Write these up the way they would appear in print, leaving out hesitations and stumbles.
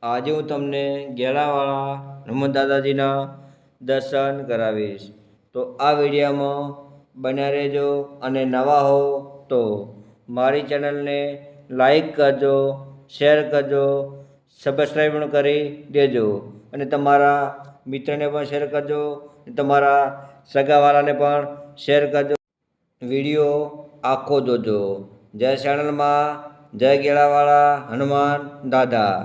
આજે હું તમને ગેલાવાળા હનુમાન દાદાજીના દર્શન કરાવીશ। તો આ વિડીયોમાં બન્યા રહેજો અને નવા હો તો મારી ચેનલને લાઈક કરજો, શેર કરજો, સબસ્ક્રાઈબ પણ કરી દેજો અને તમારા મિત્રને પણ શેર કરજો, તમારા સગાવાળાને પણ શેર કરજો। વિડીયો આખો જોજો। જય ચેનલમાં, જય ગેલાવાળા હનુમાન દાદા।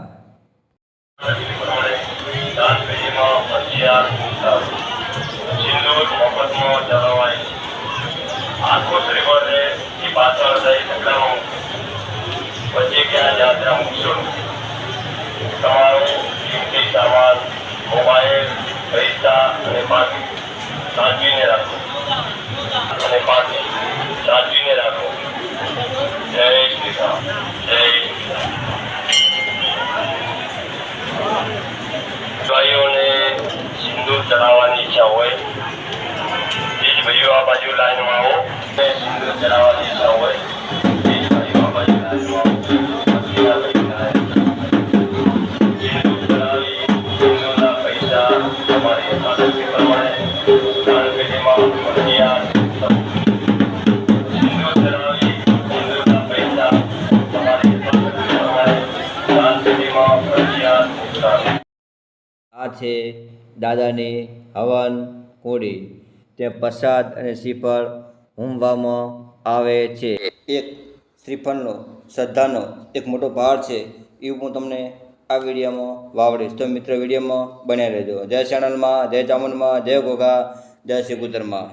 મોબાઈલ, પૈસા અને પાકી સાચવીને રાખો જય શ્રી રામ, જય શ્રી રામ। ભાઈઓને સિંદૂર ચડાવવાની ઈચ્છા હોય એ જ ભાઈઓ આ બાજુ લાઈનમાં આવો। સિંદૂર ચડાવવાની ઈચ્છા હોય એ જ ભાઈઓ આ બાજુ લાઈનમાં આવો। સિંદૂર ચડાવી સિંદૂરના પૈસા તમારી આદતની પ્રમાણે દાન પેટીમાં ફરજિયાત। સિંદૂર ચડાવી સિંદૂરના પૈસા તમારી આદતની પ્રમાણે દાન પેટીમાં ફરજિયાત। આ છે દાદાની હવન કુંડી। ત્યાં પ્રસાદ અને શ્રીફળ હોમવામાં આવે છે। એક શ્રીફળનો શ્રદ્ધાનો એક મોટો પહાડ છે, એવું હું તમને આ વિડીયોમાં વાવડીશ। તો મિત્રો વિડીયોમાં બન્યા રહેજો। જય ચેનલમાં, જય ચામુંડમાં, જય ઘોઘા, જય શ્રી કુતરમાં।